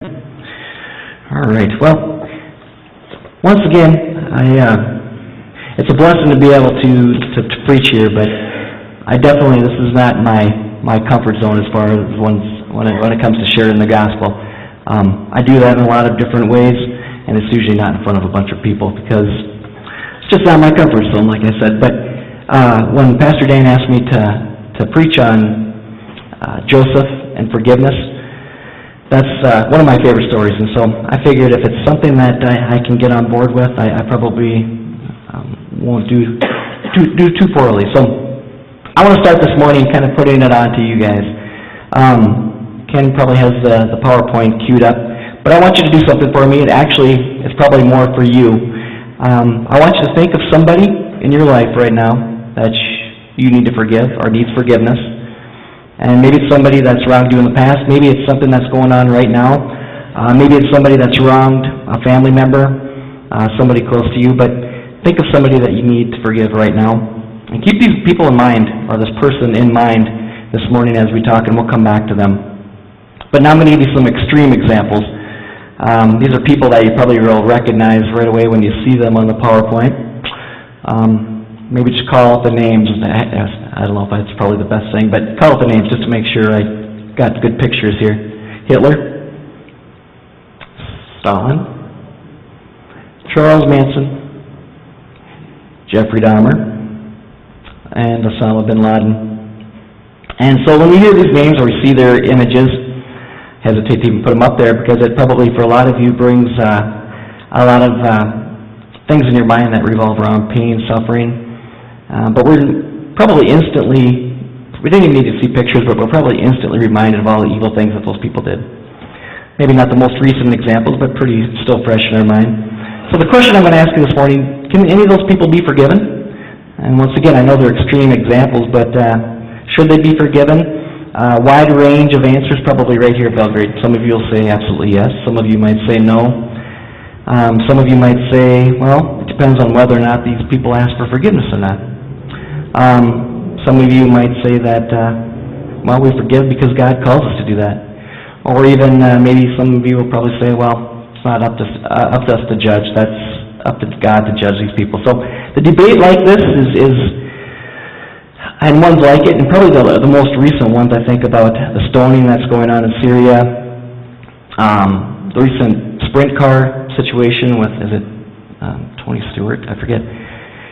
All right. Well, once again, it's a blessing to be able to preach here, but this is not my comfort zone as far as when it comes to sharing the gospel. I do that in a lot of different ways, and it's usually not in front of a bunch of people because it's just not my comfort zone, like I said. But when Pastor Dan asked me to preach on Joseph and forgiveness, that's one of my favorite stories, and so I figured if it's something that I can get on board with, I probably won't do too poorly. So I want to start this morning kind of putting it on to you guys. Ken probably has the PowerPoint queued up, but I want you to do something for me. It's probably more for you. I want you to think of somebody in your life right now that you need to forgive or needs forgiveness. And maybe it's somebody that's wronged you in the past. Maybe it's something that's going on right now. Maybe it's somebody that's wronged a family member, somebody close to you. But think of somebody that you need to forgive right now. And keep these people in mind, or this person in mind, this morning as we talk, and we'll come back to them. But now I'm going to give you some extreme examples. These are people that you probably will recognize right away when you see them on the PowerPoint. Maybe just call out the names. I don't know if that's probably the best thing, but call out the names just to make sure I got good pictures here. Hitler, Stalin, Charles Manson, Jeffrey Dahmer, and Osama bin Laden. And so when you hear these names or you see their images, hesitate to even put them up there because it probably for a lot of you brings a lot of things in your mind that revolve around pain, suffering. But we're probably we didn't even need to see pictures, but we're probably instantly reminded of all the evil things that those people did. Maybe not the most recent examples, but still fresh in our mind. So the question I'm going to ask you this morning, can any of those people be forgiven? And once again, I know they're extreme examples, but should they be forgiven? Wide range of answers probably right here at Belgrade. Some of you will say absolutely yes. Some of you might say no. Some of you might say, well, it depends on whether or not these people ask for forgiveness or not. Some of you might say that, we forgive because God calls us to do that. Or even maybe some of you will probably say, well, it's not up to us to judge. That's up to God to judge these people. So the debate like this is and ones like it, and probably the most recent ones I think about the stoning that's going on in Syria, the recent sprint car situation with, is it Tony Stewart? I forget.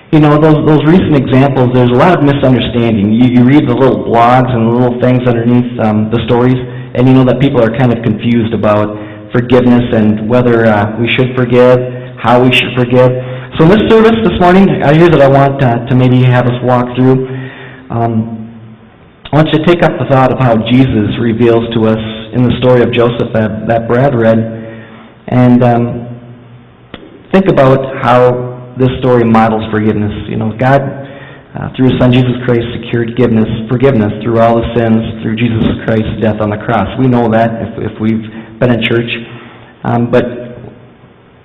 You know, those recent examples, there's a lot of misunderstanding. You read the little blogs and the little things underneath the stories, and you know that people are kind of confused about forgiveness and whether we should forgive, how we should forgive. So in this service this morning, here's what I want to maybe have us walk through. I want you to take up the thought of how Jesus reveals to us in the story of Joseph that Brad read, and think about how this story models forgiveness. You know, God, through His Son Jesus Christ, secured forgiveness through all the sins, through Jesus Christ's death on the cross. We know that if we've been in church. But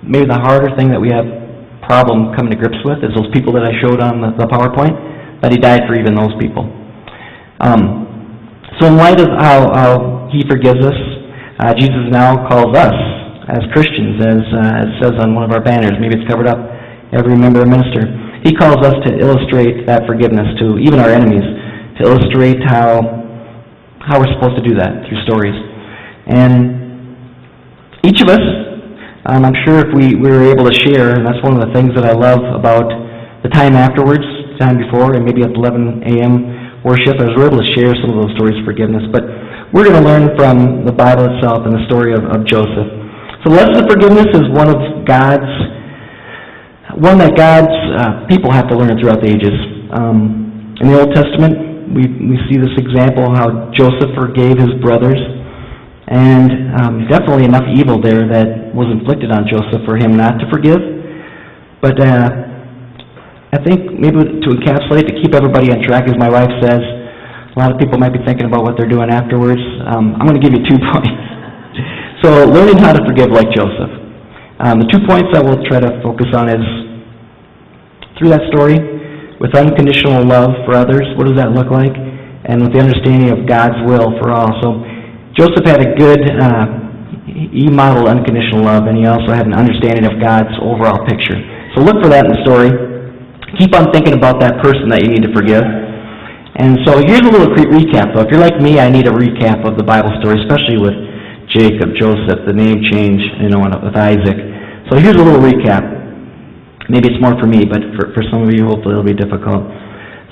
maybe the harder thing that we have problem coming to grips with is those people that I showed on the PowerPoint, that He died for even those people. So in light of how He forgives us, Jesus now calls us as Christians, as it says on one of our banners, maybe it's covered up, every member and minister. He calls us to illustrate that forgiveness to even our enemies, to illustrate how we're supposed to do that through stories. And each of us, I'm sure if we were able to share, and that's one of the things that I love about the time afterwards, time before, and maybe at 11 a.m. worship, as we're able to share some of those stories of forgiveness. But we're going to learn from the Bible itself and the story of Joseph. So the lesson of forgiveness is one that God's people have to learn throughout the ages. In the Old Testament, we see this example how Joseph forgave his brothers, and definitely enough evil there that was inflicted on Joseph for him not to forgive. But I think maybe to encapsulate, to keep everybody on track, as my wife says, a lot of people might be thinking about what they're doing afterwards. I'm going to give you 2 points. So learning how to forgive like Joseph. The 2 points I will try to focus on is, through that story, with unconditional love for others, what does that look like? And with the understanding of God's will for all. So Joseph had a good he modeled unconditional love, and he also had an understanding of God's overall picture. So look for that in the story. Keep on thinking about that person that you need to forgive. And so here's a little recap, though. If you're like me, I need a recap of the Bible story, especially with Jacob, Joseph, the name change, with Isaac. So here's a little recap. Maybe it's more for me, but for some of you, hopefully it'll be difficult.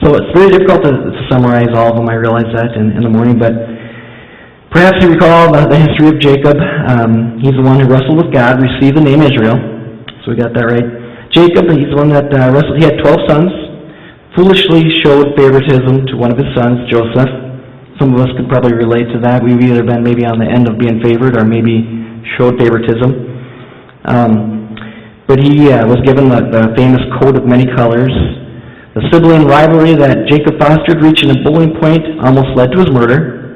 So it's very difficult to summarize all of them. I realize that in the morning, but perhaps you recall the history of Jacob. He's the one who wrestled with God, received the name Israel. So we got that right. Jacob, he's the one that wrestled. He had 12 sons. Foolishly showed favoritism to one of his sons, Joseph. Some of us could probably relate to that. We've either been maybe on the end of being favored or maybe showed favoritism. But he was given the famous coat of many colors. The sibling rivalry that Jacob fostered, reaching a boiling point, almost led to his murder.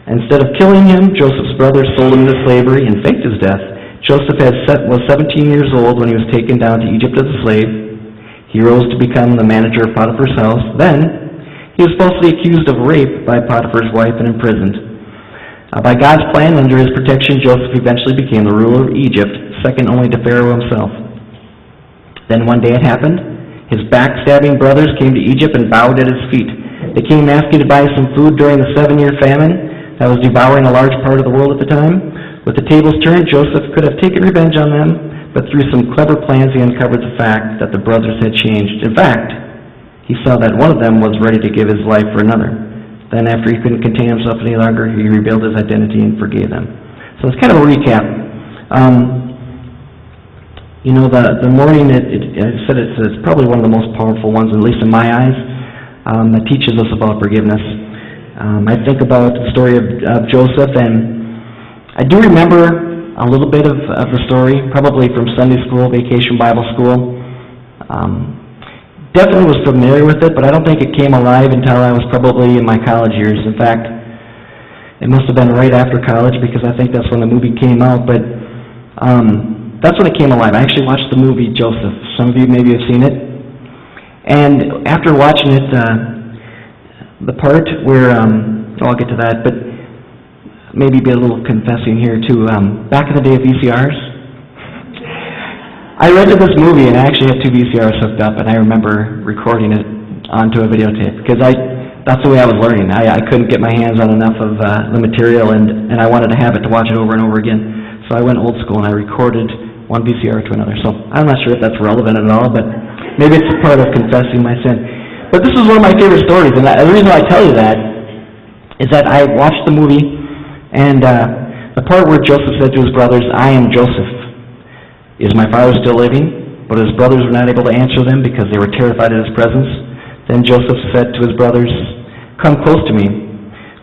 Instead of killing him, Joseph's brothers sold him into slavery and faked his death. Joseph was 17 years old when he was taken down to Egypt as a slave. He rose to become the manager of Potiphar's house. Then, he was falsely accused of rape by Potiphar's wife and imprisoned. By God's plan, under his protection, Joseph eventually became the ruler of Egypt, second only to Pharaoh himself. Then one day it happened. His backstabbing brothers came to Egypt and bowed at his feet. They came asking to buy some food during the 7-year famine that was devouring a large part of the world at the time. With the tables turned, Joseph could have taken revenge on them, but through some clever plans he uncovered the fact that the brothers had changed. In fact, he saw that one of them was ready to give his life for another. Then after he couldn't contain himself any longer, he revealed his identity and forgave them. So it's kind of a recap. The morning, I said it's probably one of the most powerful ones, at least in my eyes, that teaches us about forgiveness. I think about the story of Joseph, and I do remember a little bit of the story, probably from Sunday school, vacation Bible school. Definitely was familiar with it, but I don't think it came alive until I was probably in my college years. In fact, it must have been right after college, because I think that's when the movie came out, but that's when it came alive. I actually watched the movie Joseph. Some of you maybe have seen it. And after watching it, the part where, I'll get to that, but maybe be a little confessing here too. Back in the day of VCRs, I rented this movie, and I actually had 2 VCRs hooked up, and I remember recording it onto a videotape, because that's the way I was learning. I couldn't get my hands on enough of the material, and I wanted to have it to watch it over and over again. So I went old school, and I recorded one VCR to another. So I'm not sure if that's relevant at all, but maybe it's part of confessing my sin. But this is one of my favorite stories, and the reason why I tell you that is that I watched the movie, and the part where Joseph said to his brothers, "I am Joseph. Is my father still living?" But his brothers were not able to answer them because they were terrified of his presence. Then Joseph said to his brothers, "Come close to me."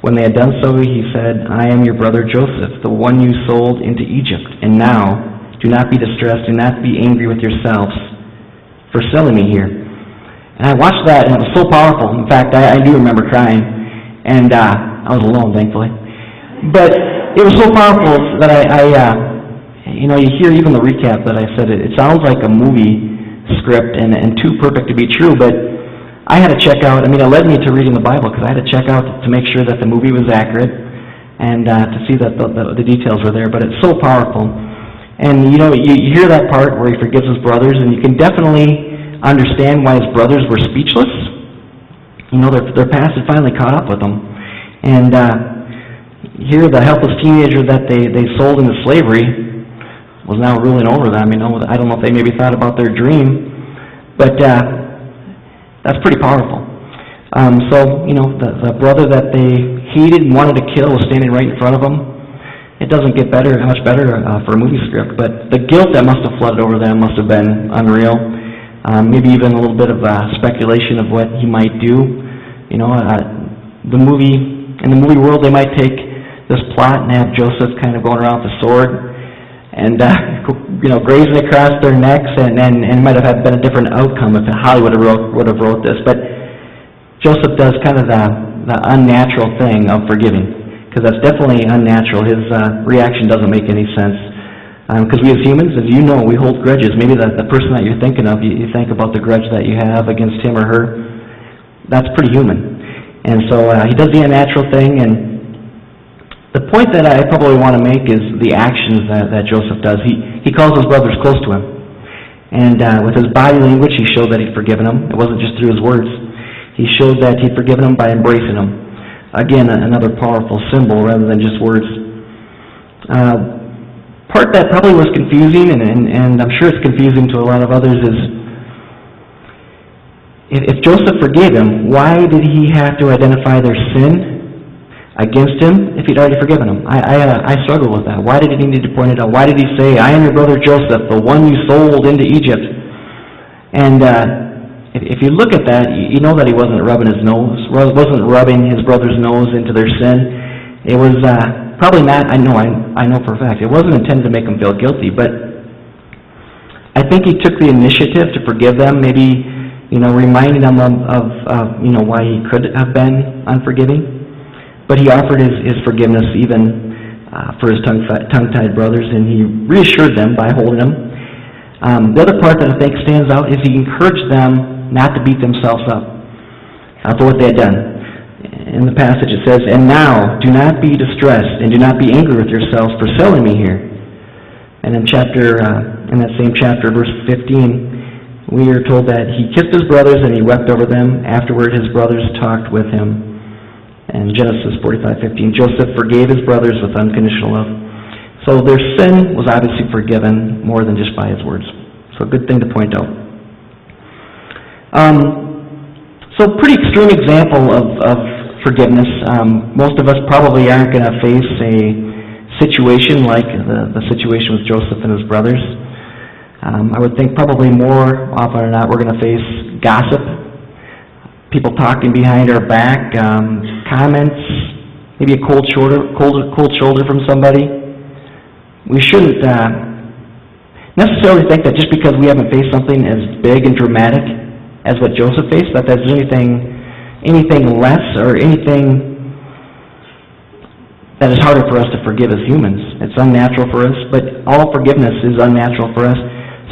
When they had done so, he said, "I am your brother Joseph, the one you sold into Egypt. And now, do not be distressed, do not be angry with yourselves for selling me here." And I watched that, and it was so powerful. In fact, I do remember crying. And I was alone, thankfully. But it was so powerful that you hear even the recap that I said. It sounds like a movie script and too perfect to be true, but I had to check out. It led me to reading the Bible, because I had to check out to make sure that the movie was accurate and to see that the details were there. But it's so powerful. And you hear that part where he forgives his brothers, and you can definitely understand why his brothers were speechless. Their past had finally caught up with them. And here the helpless teenager that they sold into slavery was now ruling over them. I don't know if they maybe thought about their dream, but that's pretty powerful. The brother that they hated and wanted to kill was standing right in front of them. It doesn't get much better for a movie script, but the guilt that must have flooded over them must have been unreal. Maybe even a little bit of speculation of what he might do. In the movie world, they might take this plot and have Joseph kind of going around with a sword and grazing across their necks, and it might have been a different outcome if Hollywood would have wrote this. But Joseph does kind of the unnatural thing of forgiving, because that's definitely unnatural. His reaction doesn't make any sense. Because we as humans, as you know, we hold grudges. Maybe the person that you're thinking of, you think about the grudge that you have against him or her. That's pretty human. And so he does the unnatural thing, and The point that I probably want to make is the actions that Joseph does. He calls his brothers close to him. And with his body language, he showed that he'd forgiven them. It wasn't just through his words. He showed that he'd forgiven them by embracing them. Again, another powerful symbol rather than just words. Part that probably was confusing, and I'm sure it's confusing to a lot of others, is if Joseph forgave him, why did he have to identify their sin against him if he'd already forgiven him? I struggle with that. Why did he need to point it out? Why did he say, I am your brother Joseph, the one you sold into Egypt? And if you look at that, you know that he wasn't rubbing his brother's nose into their sin. It was probably not, I know for a fact, it wasn't intended to make him feel guilty, but I think he took the initiative to forgive them, maybe, reminding them of why he could have been unforgiving. But he offered his forgiveness even for his tongue-tied brothers, and he reassured them by holding them. The other part that I think stands out is he encouraged them not to beat themselves up for what they had done. In the passage it says, and now do not be distressed and do not be angry with yourselves for selling me here. And in that same chapter, verse 15, we are told that he kissed his brothers and he wept over them. Afterward his brothers talked with him. And Genesis 45:15, Joseph forgave his brothers with unconditional love. So their sin was obviously forgiven more than just by his words. So a good thing to point out. So pretty extreme example of forgiveness. Most of us probably aren't going to face a situation like the situation with Joseph and his brothers. I would think probably more often than not we're going to face gossip, people talking behind our back, comments, maybe a cold shoulder from somebody. We shouldn't necessarily think that just because we haven't faced something as big and dramatic as what Joseph faced, that there's anything less or anything that is harder for us to forgive as humans. It's unnatural for us, but all forgiveness is unnatural for us.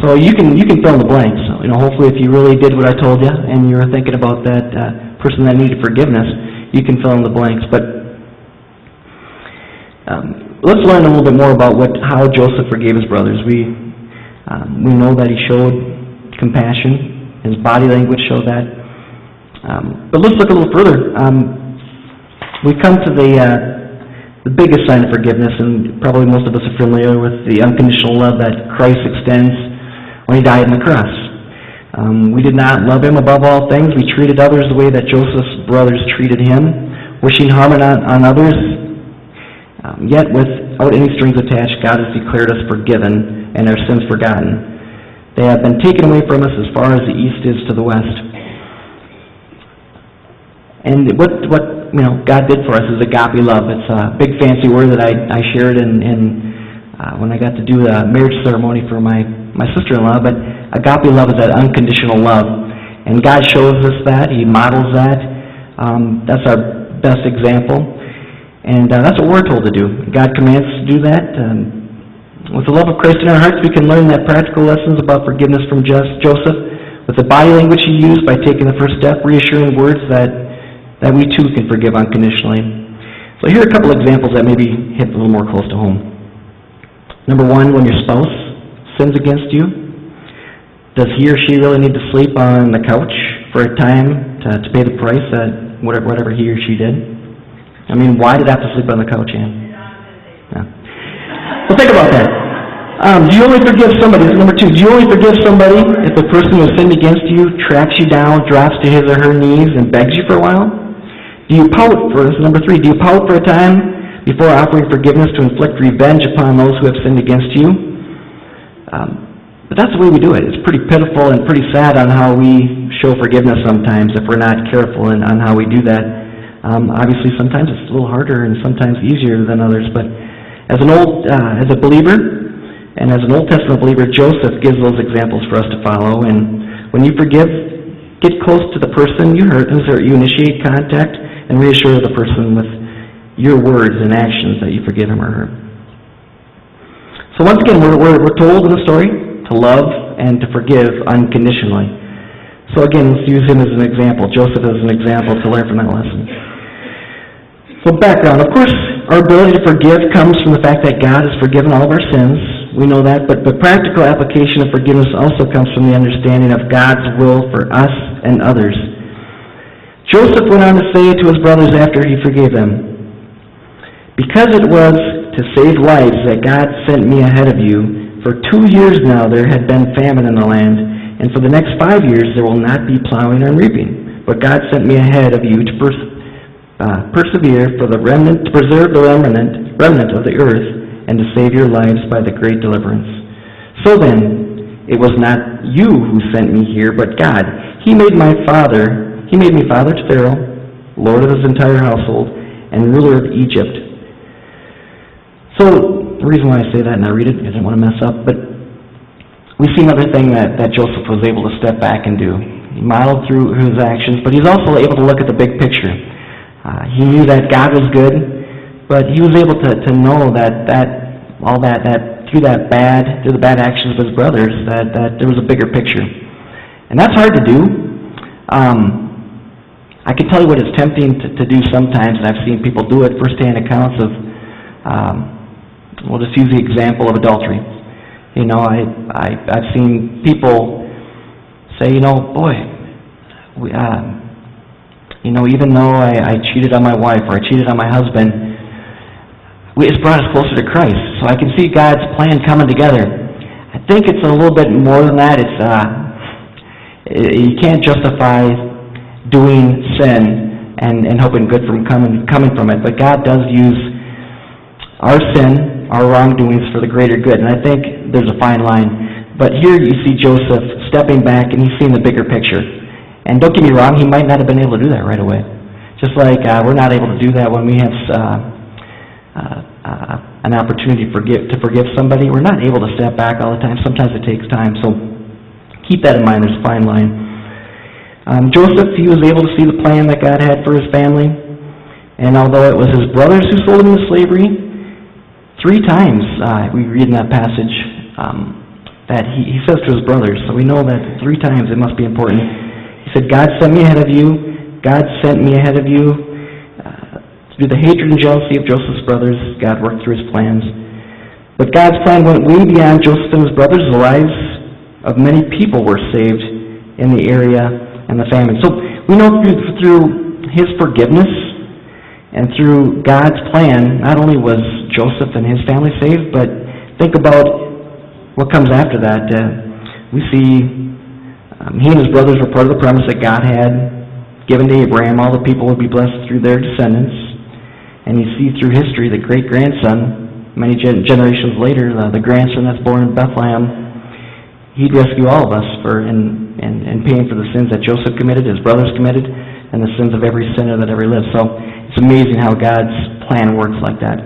So you can fill in the blanks. Hopefully if you really did what I told you and you were thinking about that person that needed forgiveness, you can fill in the blanks. But let's learn a little bit more about how Joseph forgave his brothers. We know that he showed compassion. His body language showed that. But let's look a little further. We come to the biggest sign of forgiveness, and probably most of us are familiar with the unconditional love that Christ extends when he died on the cross. We did not love him above all things. We treated others the way that Joseph's brothers treated him, wishing harm on others. Yet without any strings attached, God has declared us forgiven and our sins forgotten. They have been taken away from us as far as the east is to the west. And what God did for us is agape love. It's a big fancy word that I shared when I got to do the marriage ceremony for my sister-in-law. But agape love is that unconditional love, and God shows us that. He models that. That's our best example, and that's what we're told to do. God commands us to do that. With the love of Christ in our hearts, we can learn that practical lessons about forgiveness from Joseph. With the body language he used by taking the first step, reassuring words that we too can forgive unconditionally. So here are a couple examples that maybe hit a little more close to home. Number one, when your spouse sins against you, does he or she really need to sleep on the couch for a time to pay the price that whatever he or she did? I mean, why did I have to sleep on the couch, Ann? Yeah. Well, think about that. Do you only forgive somebody? Number two, do you only forgive somebody if the person who has sinned against you tracks you down, drops to his or her knees, and begs you for a while? Do you pout number three, do you pout for a time before offering forgiveness to inflict revenge upon those who have sinned against you? But that's the way we do it. It's pretty pitiful and pretty sad on how we show forgiveness sometimes if we're not careful on how we do that. Obviously, sometimes it's a little harder and sometimes easier than others. But as a believer and as an Old Testament believer, Joseph gives those examples for us to follow. And when you forgive, get close to the person you hurt, you initiate contact, and reassure the person with your words and actions that you forgive him or her. So once again, we're told in the story to love and to forgive unconditionally. So again, let's use him as an example, Joseph as an example to learn from that lesson. So background, of course, Our ability to forgive comes from the fact that God has forgiven all of our sins. We know that, but the practical application of forgiveness also comes from the understanding of God's will for us and others. Joseph went on to say to his brothers after he forgave them, "Because it was to save lives that God sent me ahead of you. For 2 years now there had been famine in the land, and for the next 5 years there will not be plowing or reaping. But God sent me ahead of you to persevere for the remnant, to preserve the remnant of the earth, and to save your lives by the great deliverance. So then, it was not you who sent me here, but God. He made me father to Pharaoh, lord of his entire household, and ruler of Egypt." So, the reason why I say that, and I read it, I didn't want to mess up, but we see another thing that Joseph was able to step back and do. He modeled through his actions, but he's also able to look at the big picture. He knew that God was good, but he was able to know that through the bad actions of his brothers, that there was a bigger picture. And that's hard to do. I can tell you what it's tempting to do sometimes, and I've seen people do it, first-hand accounts of, we'll just use the example of adultery. You know, I've seen people say, boy, even though I cheated on my wife or I cheated on my husband, it's brought us closer to Christ. So I can see God's plan coming together. I think it's a little bit more than that. You can't justify doing sin and hoping good from coming from it. But God does use our sin, our wrongdoings for the greater good. And I think there's a fine line. But here you see Joseph stepping back and he's seeing the bigger picture. And don't get me wrong, he might not have been able to do that right away. Just like we're not able to do that when we have an opportunity to forgive somebody. We're not able to step back all the time. Sometimes it takes time. So keep that in mind. There's a fine line. Joseph, he was able to see the plan that God had for his family. And although it was his brothers who sold him into slavery, 3 times we read in that passage that he says to his brothers. So we know that 3 times it must be important. He said, "God sent me ahead of you. God sent me ahead of you." Through the hatred and jealousy of Joseph's brothers, God worked through his plans. But God's plan went way beyond Joseph and his brothers. The lives of many people were saved in the area and the famine. So we know through his forgiveness and through God's plan, not only was Joseph and his family saved, but think about what comes after that. We see he and his brothers were part of the promise that God had given to Abraham. All the people would be blessed through their descendants. And you see through history the great-grandson, many generations later, the grandson that's born in Bethlehem, he'd rescue all of us in paying for the sins that Joseph committed, his brothers committed, and the sins of every sinner that ever lived. So it's amazing how God's plan works like that.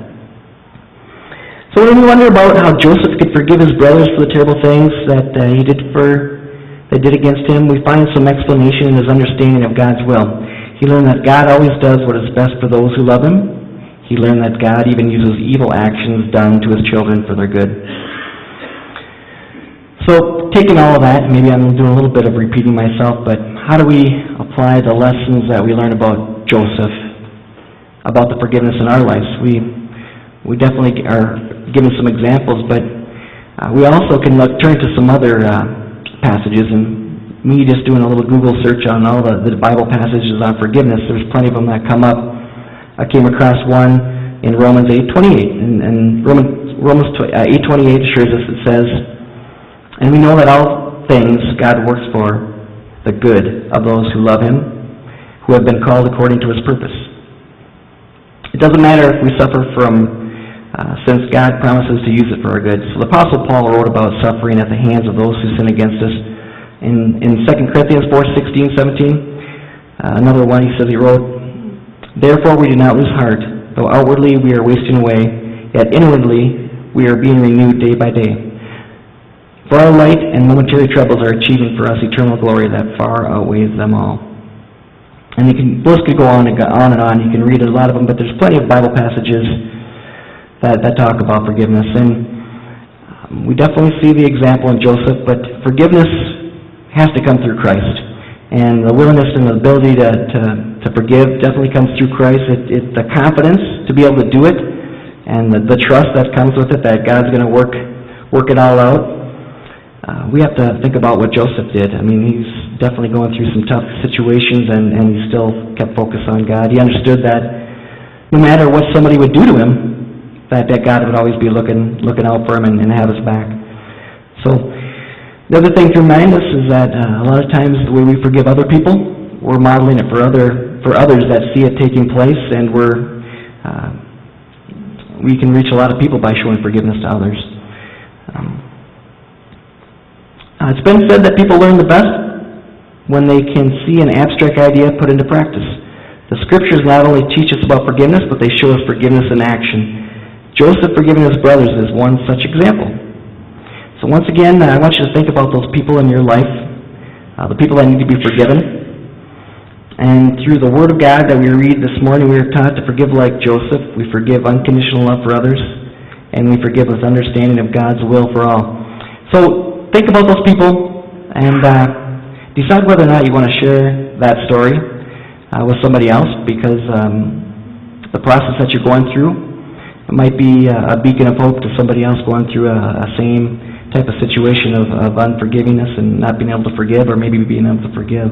So when we wonder about how Joseph could forgive his brothers for the terrible things that they did against him, we find some explanation in his understanding of God's will. He learned that God always does what is best for those who love him. He learned that God even uses evil actions done to his children for their good. So, taking all of that, maybe I'm doing a little bit of repeating myself, but how do we apply the lessons that we learn about Joseph, about the forgiveness in our lives? We definitely are given some examples, but we also can turn to some other passages, and me just doing a little Google search on all the Bible passages on forgiveness, there's plenty of them that come up. I came across one in Romans 8:28, and Romans 8:28 assures us, it says, "And we know that all things God works for the good of those who love him, who have been called according to his purpose." It doesn't matter if we suffer since God promises to use it for our good. So the Apostle Paul wrote about suffering at the hands of those who sin against us. In 2 Corinthians 4:16-17, another one, he wrote, "Therefore we do not lose heart, though outwardly we are wasting away, yet inwardly we are being renewed day by day. For our light and momentary troubles are achieving for us eternal glory that far outweighs them all." And the list could go on and on. You can read a lot of them, but there's plenty of Bible passages that talk about forgiveness. And we definitely see the example in Joseph, but forgiveness has to come through Christ. And the willingness and the ability to forgive definitely comes through Christ. It's the confidence to be able to do it and the trust that comes with it, that God's going to work it all out. We have to think about what Joseph did. I mean, he's definitely going through some tough situations, and he still kept focused on God. He understood that no matter what somebody would do to him, that God would always be looking out for him and have his back. So the other thing to remind us is that a lot of times the way we forgive other people, we're modeling it for others that see it taking place, and we can reach a lot of people by showing forgiveness to others. It's been said that people learn the best when they can see an abstract idea put into practice. The Scriptures not only teach us about forgiveness, but they show us forgiveness in action. Joseph forgiving his brothers is one such example. So once again, I want you to think about those people in your life, the people that need to be forgiven. And through the Word of God that we read this morning, we are taught to forgive like Joseph. We forgive unconditional love for others, and we forgive with understanding of God's will for all. So think about those people and decide whether or not you want to share that story with somebody else, because the process that you're going through, it might be a beacon of hope to somebody else going through a same type of situation of unforgivingness and not being able to forgive, or maybe being able to forgive.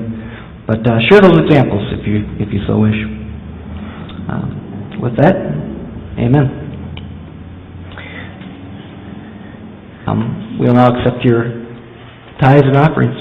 But share those examples if you so wish. With that, amen. We'll now accept your tithes and offerings.